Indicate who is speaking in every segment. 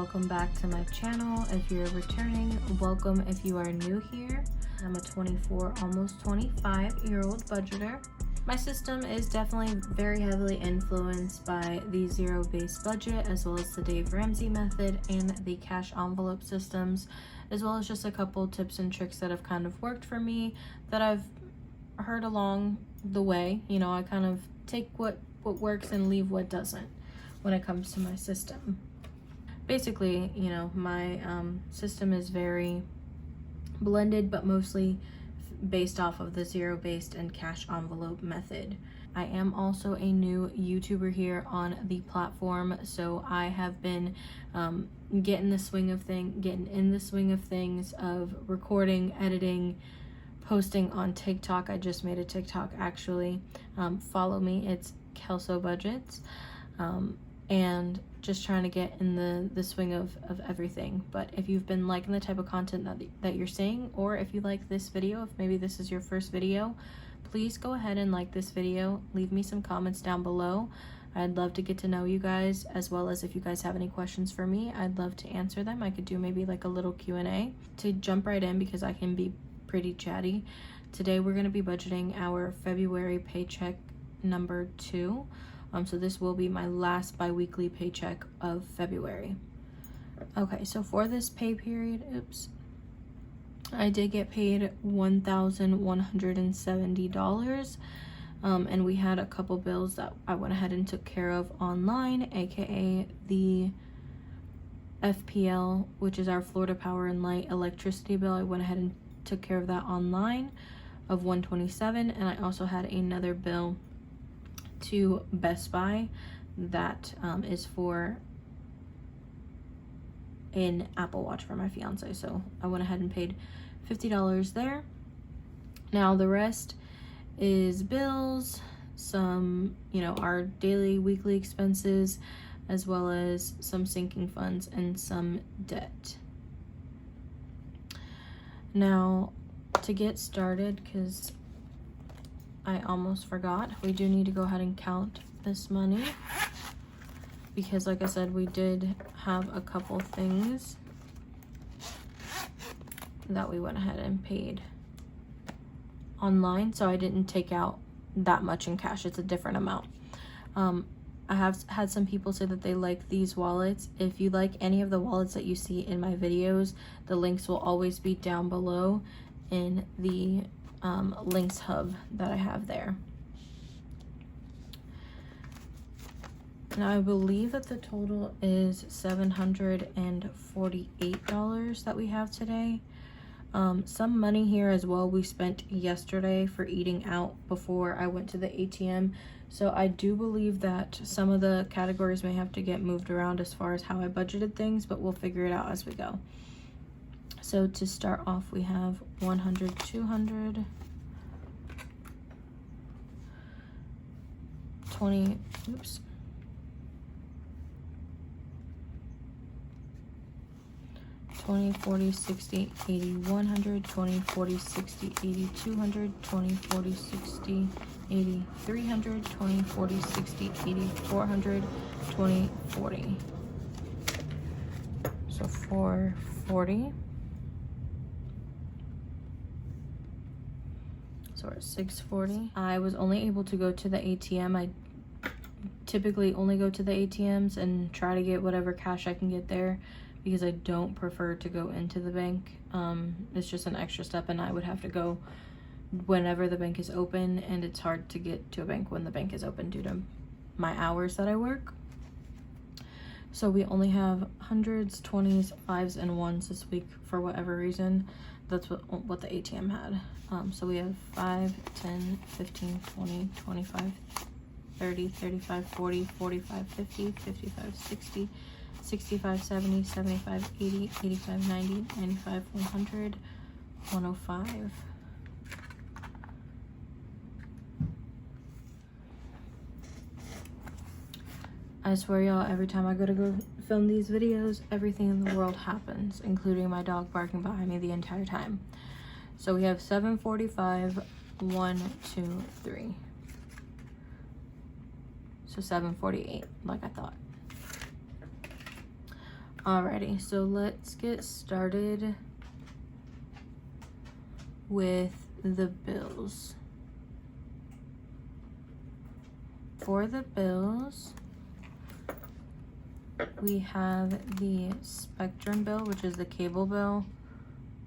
Speaker 1: welcome back to my channel. If you're returning, welcome if you are new here. I'm a 24, almost 25-year-old budgeter. My system is definitely very heavily influenced by the zero-based budget, as well as the Dave Ramsey method and the cash envelope systems, as well as just a couple tips and tricks that have kind of worked for me that I've heard along the way. You know, I kind of take what works and leave what doesn't when it comes to my system. Basically, you know, my system is very blended, but mostly based off of the zero-based and cash envelope method. I am also a new YouTuber here on the platform, so I have been getting in the swing of things of recording, editing, posting on TikTok. I just made a TikTok actually. Follow me, it's Kelso Budgets, and just trying to get in the swing of everything. But if you've been liking the type of content that you're seeing, or if you like this video, if maybe this is your first video, please go ahead and like this video. Leave me some comments down below. I'd love to get to know you guys, as well as if you guys have any questions for me, I'd love to answer them. I could do maybe like a little Q&A. To jump right in, because I can be pretty chatty, today we're going to be budgeting our February paycheck number 2. So this will be my last bi-weekly paycheck of February. Okay, so for this pay period, I did get paid $1,170, and we had a couple bills that I went ahead and took care of online, aka the FPL, which is our Florida Power and Light electricity bill. I went ahead and took care of that online of $127, and I also had another bill to Best Buy that is for an Apple Watch for my fiance, so I went ahead and paid $50 there. Now the rest is bills, some, you know, our daily weekly expenses, as well as some sinking funds and some debt. Now to get started, because I almost forgot, we do need to go ahead and count this money, because like I said, we did have a couple things that we went ahead and paid online, so I didn't take out that much in cash. It's a different amount. I have had some people say that they like these wallets. If you like any of the wallets that you see in my videos, the links will always be down below in the links hub that I have there. Now I believe that the total is $748 that we have today. Some money here as well we spent yesterday for eating out before I went to the ATM, so I do believe that some of the categories may have to get moved around as far as how I budgeted things, but we'll figure it out as we go. So to start off, we have 100, 200, 20, 20, 40, 60, 80, 100, 20, 40, 60, 80, 200, 20, 40, 60, 80, 300, 20, 40, 60, 80, 400, 20, 40. So 440. So we're at 640. I was only able to go to the ATM. I typically only go to the ATMs and try to get whatever cash I can get there, because I don't prefer to go into the bank. It's just an extra step, and I would have to go whenever the bank is open, and it's hard to get to a bank when the bank is open due to my hours that I work. So we only have hundreds, 20s, 5s, and 1s this week for whatever reason. That's what the ATM had. So we have 5, 10, 15, 20, 25, 30, 35, 40, 45, 50, 55, 60, 65, 70, 75, 80, 85, 90, 95, 100, 105. I swear y'all, every time I go film these videos, everything in the world happens, including my dog barking behind me the entire time. So we have 745, 1, 2, 3. So 748, like I thought. Alrighty, so let's get started with the bills. For the bills, we have the Spectrum bill, which is the cable bill,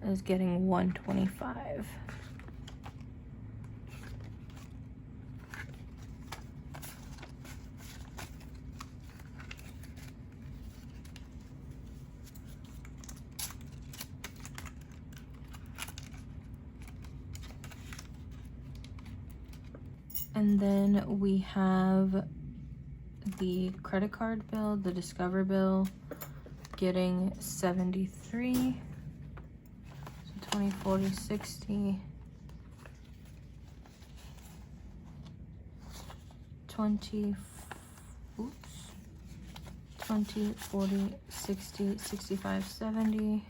Speaker 1: is getting $125. And then we have the credit card bill, the Discover bill, getting 73. So 20, 40, 60. 20, 20, 40, 60, 65, 70,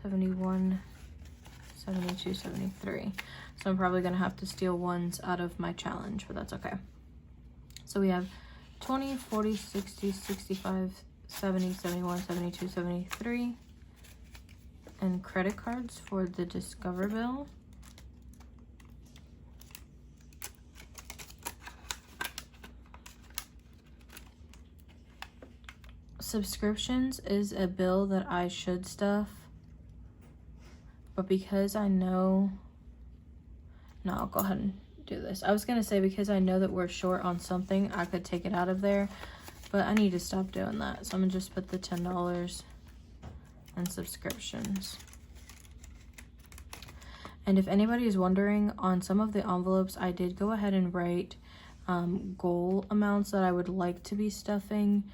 Speaker 1: 71, 72, 73. So I'm probably gonna have to steal ones out of my challenge, but that's okay. So we have 20, 40, 60, 65, 70, 71, 72, 73. And credit cards for the Discover bill. Subscriptions is a bill that I should stuff, but because I know, no, I'll go ahead and do this. I was gonna say because I know that we're short on something, I could take it out of there, but I need to stop doing that. So I'm gonna just put the $10 in subscriptions. And if anybody is wondering, on some of the envelopes, I did go ahead and write goal amounts that I would like to be stuffing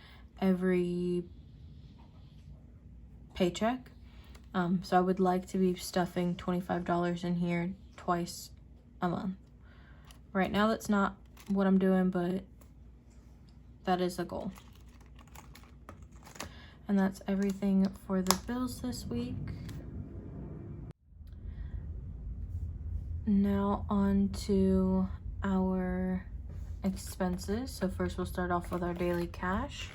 Speaker 1: every paycheck. So I would like to be stuffing $25 in here twice a month. Right now that's not what I'm doing, but that is a goal. And that's everything for the bills this week. Now on to our expenses. So first we'll start off with our daily cash.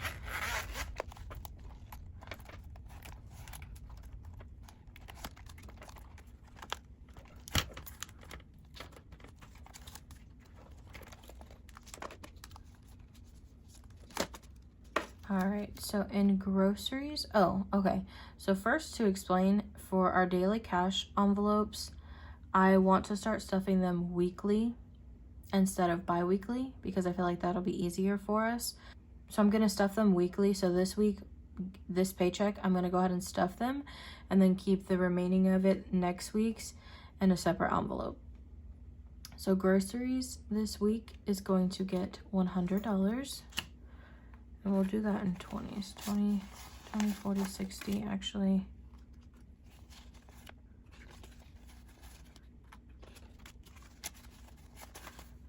Speaker 1: All right, so in groceries, oh, okay. So first, to explain, for our daily cash envelopes, I want to start stuffing them weekly instead of bi-weekly because I feel like that'll be easier for us. So I'm gonna stuff them weekly. So this week, this paycheck, I'm gonna go ahead and stuff them and then keep the remaining of it next week's in a separate envelope. So groceries this week is going to get $100. And we'll do that in 20s. 20, 40, 60, actually.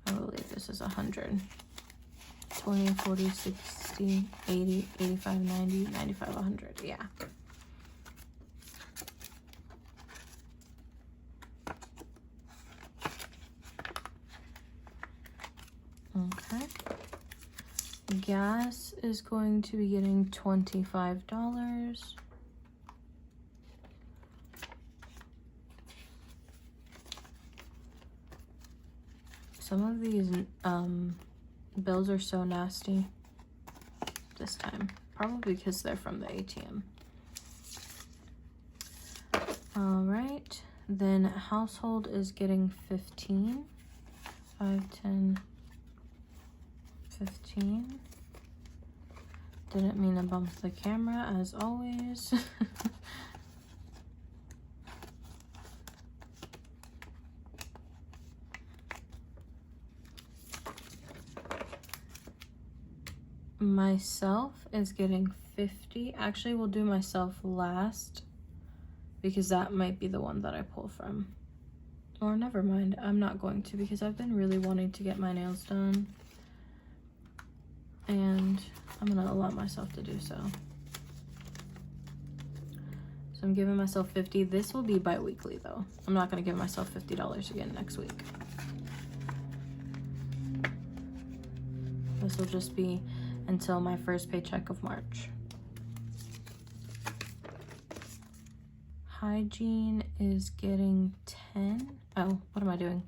Speaker 1: I believe this is 100. 20, 40, 60, 80, 85, 90, 95, 100, yeah. Okay. Gas is going to be getting $25. Some of these bills are so nasty this time, probably because they're from the ATM. All right, then household is getting 15. 5, 10, 15. Didn't mean to bump the camera as always. Myself is getting 50. Actually, we'll do myself last because that might be the one that I pull from. Or never mind, I'm not going to because I've been really wanting to get my nails done. And I'm gonna allow myself to do so. So I'm giving myself 50. This will be bi-weekly though. I'm not gonna give myself $50 again next week. This will just be until my first paycheck of March. Hygiene is getting 10. Oh, what am I doing?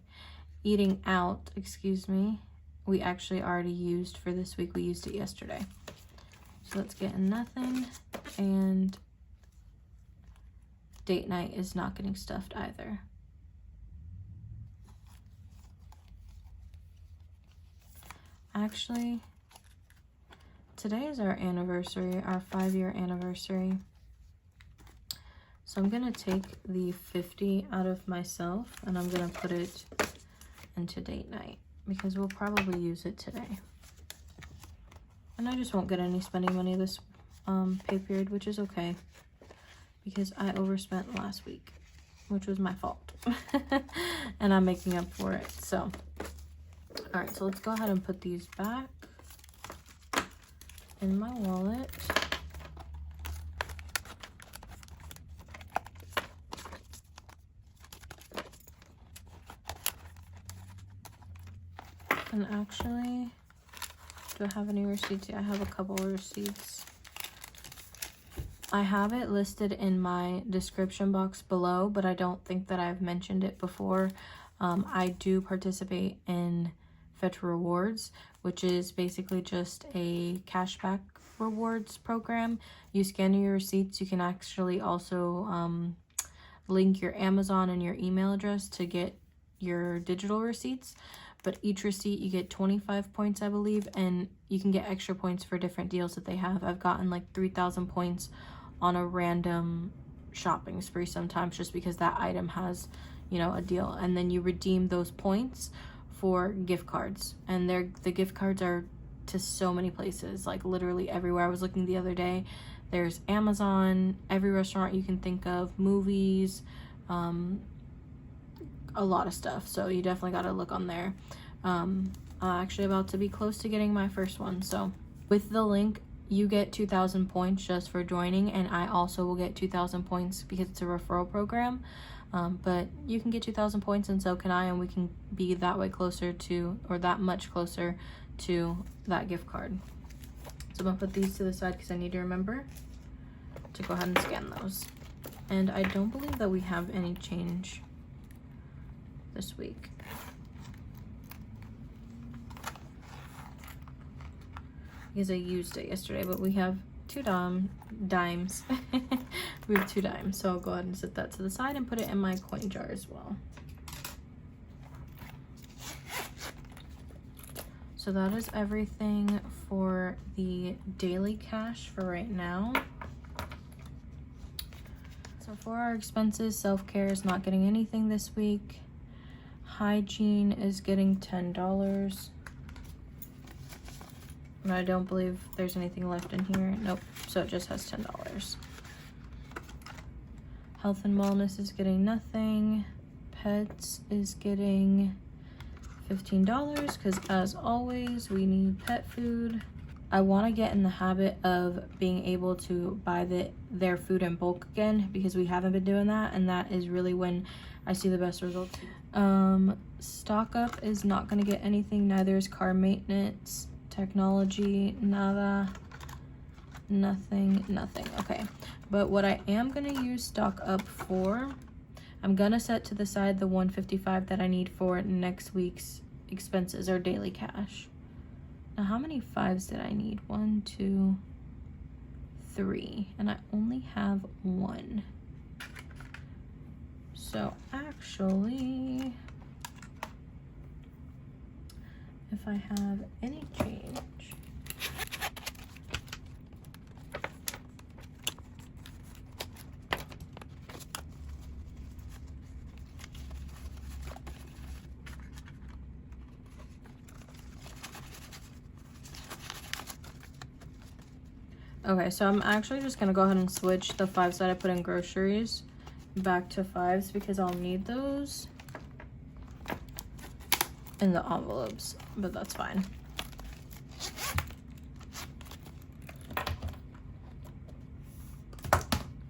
Speaker 1: Eating out, excuse me. We actually already used for this week. We used it yesterday. So let's get nothing. And date night is not getting stuffed either. Actually, today is our anniversary, our 5-year anniversary. So I'm gonna take the 50 out of myself and I'm gonna put it into date night because we'll probably use it today. And I just won't get any spending money this pay period, which is okay because I overspent last week, which was my fault. And I'm making up for it. So, all right, so let's go ahead and put these back in my wallet. And actually, do I have any receipts? I have a couple of receipts. I have it listed in my description box below, but I don't think that I've mentioned it before. I do participate in Fetch Rewards, which is basically just a cashback rewards program. You scan your receipts. You can actually also link your Amazon and your email address to get your digital receipts. But each receipt you get 25 points, I believe, and you can get extra points for different deals that they have. I've gotten like 3,000 points on a random shopping spree sometimes just because that item has, you know, a deal. And then you redeem those points for gift cards. And the gift cards are to so many places, like literally everywhere. I was looking the other day. There's Amazon, every restaurant you can think of, movies, a lot of stuff. So you definitely got to look on there. I'm actually about to be close to getting my first one. So with the link, you get 2,000 points just for joining, and I also will get 2,000 points because it's a referral program. But you can get 2,000 points and so can I, and we can be that way closer to, or that much closer to that gift card. So I'm gonna put these to the side because I need to remember to go ahead and scan those. And I don't believe that we have any change this week. Because I used it yesterday, but we have two dimes. We have 2 dimes, so I'll go ahead and set that to the side and put it in my coin jar as well. So that is everything for the daily cash for right now. So for our expenses, self-care is not getting anything this week. Hygiene is getting $10. And I don't believe there's anything left in here. Nope. So it just has $10. Health and wellness is getting nothing. Pets is getting $15 because as always, we need pet food. I want to get in the habit of being able to buy their food in bulk again because we haven't been doing that, and that is really when I see the best results. Stock up is not going to get anything. Neither is car maintenance. Technology, nada, nothing. Okay, but what I am going to use stock up for, I'm going to set to the side the $155 that I need for next week's expenses or daily cash. Now, how many 5s did I need? 1, 2, 3, and I only have 1. So actually, if I have any change, okay, so I'm actually just gonna go ahead and switch the 5s that I put in groceries back to 5s because I'll need those in the envelopes, but that's fine.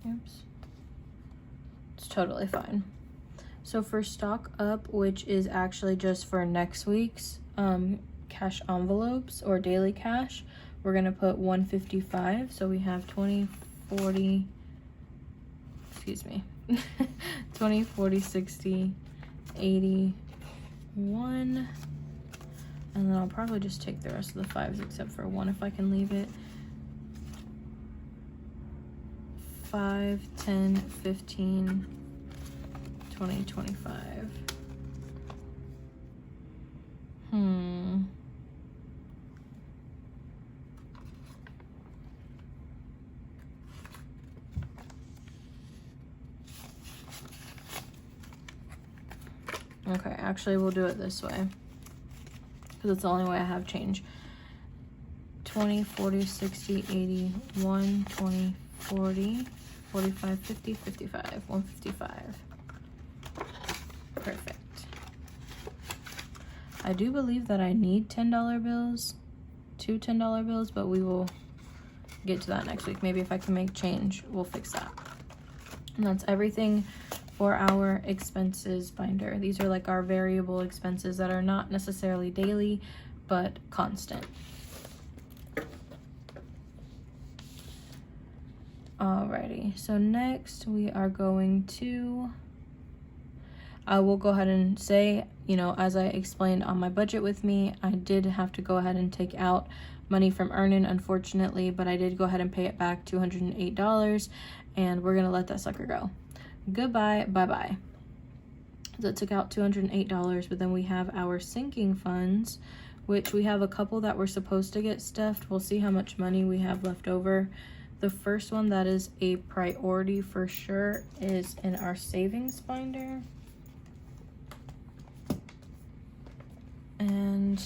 Speaker 1: Oops. It's totally fine. So for stock up, which is actually just for next week's cash envelopes or daily cash, we're gonna put $155. So we have 20, 40, excuse me, 20, 40, 60, 80, 1. And then I'll probably just take the rest of the 5s except for 1 if I can leave it. 5, 10, 15, 20, 25. Okay, actually we'll do it this way because it's the only way I have change. 20, 40, 60, 80, 1, 20, 40, 45, 50, 55, 155. Perfect. I do believe that I need $10 bills, 2 $10 bills, but we will get to that next week. Maybe if I can make change, we'll fix that. And that's everything for our expenses binder. These are like our variable expenses that are not necessarily daily, but constant. Alrighty, so next we are going to, I will go ahead and say, you know, as I explained on my budget with me, I did have to go ahead and take out money from Earnin, unfortunately, but I did go ahead and pay it back, $208, and we're gonna let that sucker go. Goodbye, bye-bye. So it took out $208, but then we have our sinking funds, which we have a couple that we're supposed to get stuffed. We'll see how much money we have left over. The first one that is a priority for sure is in our savings binder. And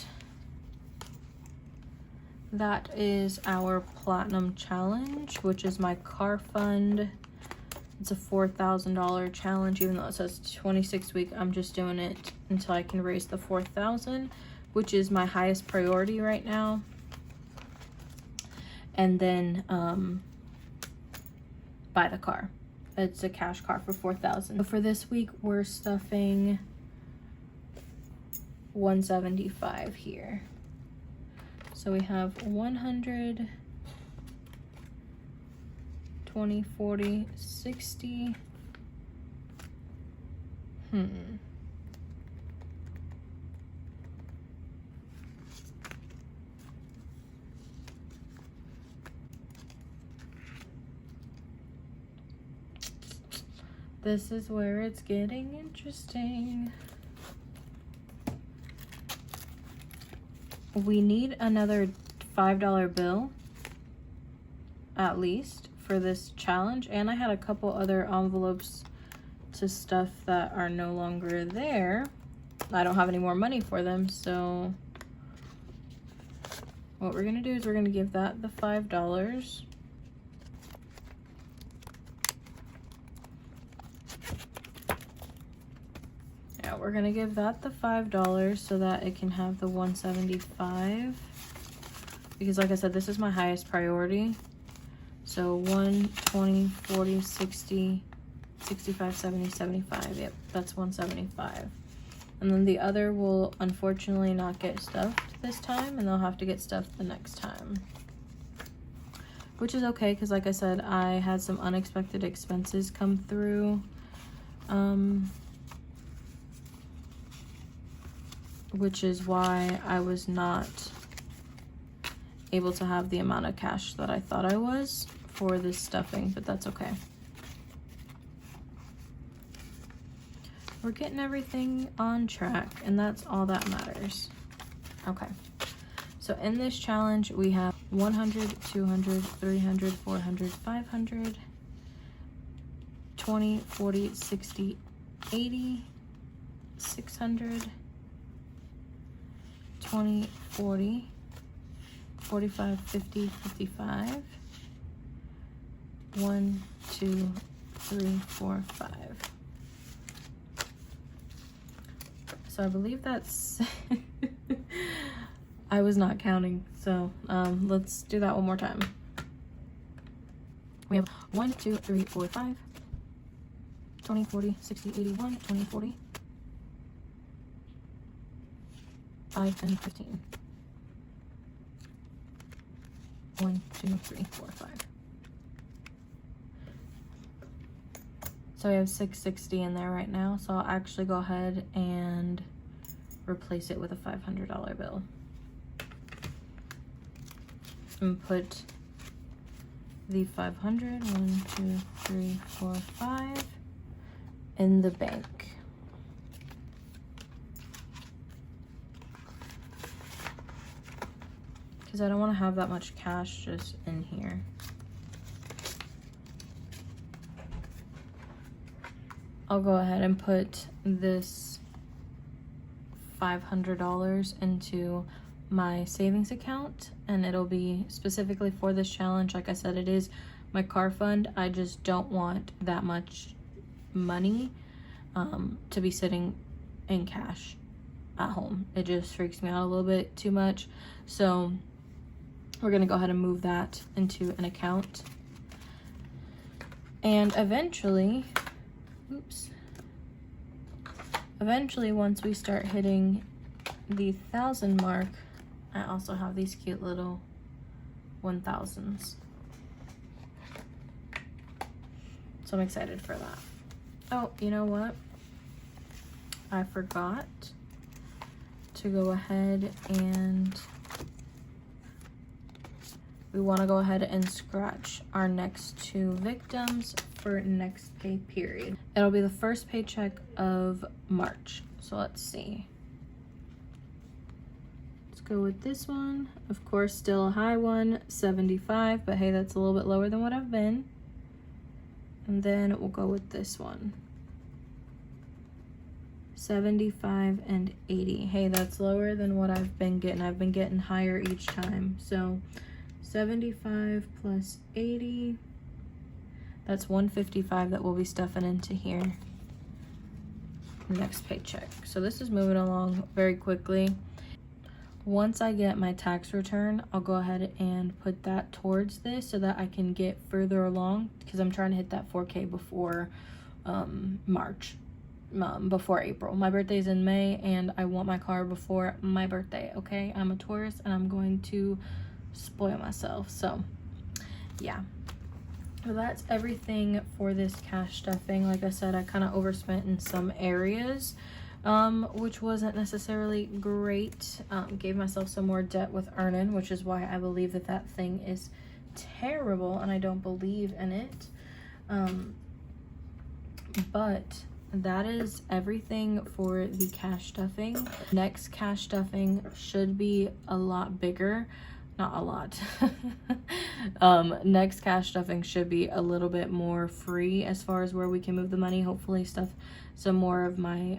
Speaker 1: that is our platinum challenge, which is my car fund. It's a $4,000 challenge, even though it says 26 week. I'm just doing it until I can raise the 4,000, which is my highest priority right now. And then buy the car. It's a cash car for 4,000. So for this week, we're stuffing 175 here. So we have 100, 20, 40, 60. This is where it's getting interesting. We need another $5 bill at least for this challenge, and I had a couple other envelopes to stuff that are no longer there. I don't have any more money for them, so what we're gonna do is we're gonna give that the $5. Yeah, we're gonna give that the $5 so that it can have the 175, because like I said, this is my highest priority. So 1, 20, 40, 60, 65, 70, 75. Yep, that's 175. And then the other will unfortunately not get stuffed this time, and they'll have to get stuffed the next time. Which is okay, because like I said, I had some unexpected expenses come through. Which is why I was not able to have the amount of cash that I thought I was for this stuffing, but that's okay. We're getting everything on track, and that's all that matters. Okay, so in this challenge we have 100, 200, 300, 400, 500, 20, 40, 60, 80, 600, 20, 40, 45, 50, 55, 1, 2, 3, 4, 5. So I believe that's I was not counting, so let's do that one more time. We have 1, 2, 3, 4, 5, 20, 40, 60, 81, 20, 40, 5, 10, 15. 1, 2, 3, 4, 5. So I have $660 in there right now. So I'll actually go ahead and replace it with a $500 bill. And put the 500, 1, 2, 3, 4, 5 in the bank. Because I don't want to have that much cash just in here. I'll go ahead and put this $500 into my savings account, and it'll be specifically for this challenge. Like I said, it is my car fund. I just don't want that much money to be sitting in cash at home. It just freaks me out a little bit too much. So we're gonna go ahead and move that into an account, and eventually once we start hitting the 1,000 mark, I also have these cute little 1000s. So I'm excited for that. Oh, you know what? I forgot to go ahead and we want to go ahead and scratch our next 2 victims for next pay period. It'll be the first paycheck of March. So let's see. Let's go with this one. Of course, still a high one, 75, but hey, that's a little bit lower than what I've been. And then we'll go with this one. 75 and 80. Hey, that's lower than what I've been getting. I've been getting higher each time. So 75 plus 80, that's 155 that we'll be stuffing into here next paycheck. So this is moving along very quickly. Once I get my tax return, I'll go ahead and put that towards this so that I can get further along, because I'm trying to hit that 4K before March, before April. My birthday's in May and I want my car before my birthday, okay? I'm a Taurus and I'm going to spoil myself. So yeah, well, that's everything for this cash stuffing. Like I said, I kind of overspent in some areas, which wasn't necessarily great. Gave myself some more debt with earning, which is why I believe that that thing is terrible and I don't believe in it. But that is everything for the cash stuffing. Next cash stuffing should be a lot bigger. Not a lot. Next cash stuffing should be a little bit more free as far as where we can move the money. Hopefully stuff some more of my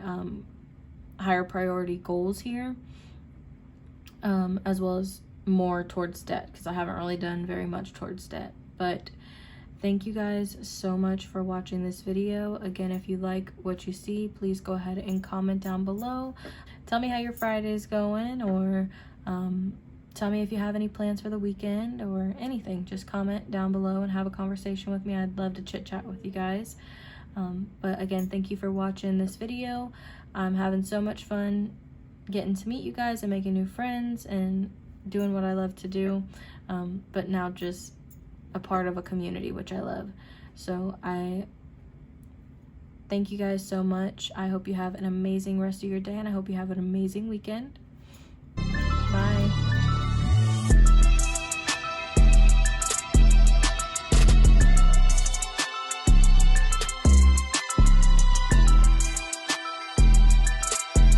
Speaker 1: higher priority goals here, as well as more towards debt, because I haven't really done very much towards debt. But thank you guys so much for watching this video. Again, if you like what you see, please go ahead and comment down below. Tell me how your Friday's going, or tell me if you have any plans for the weekend or anything. Just comment down below and have a conversation with me. I'd love to chit chat with you guys. But again, thank you for watching this video. I'm having so much fun getting to meet you guys and making new friends and doing what I love to do. But now just a part of a community, which I love. So I thank you guys so much. I hope you have an amazing rest of your day, and I hope you have an amazing weekend.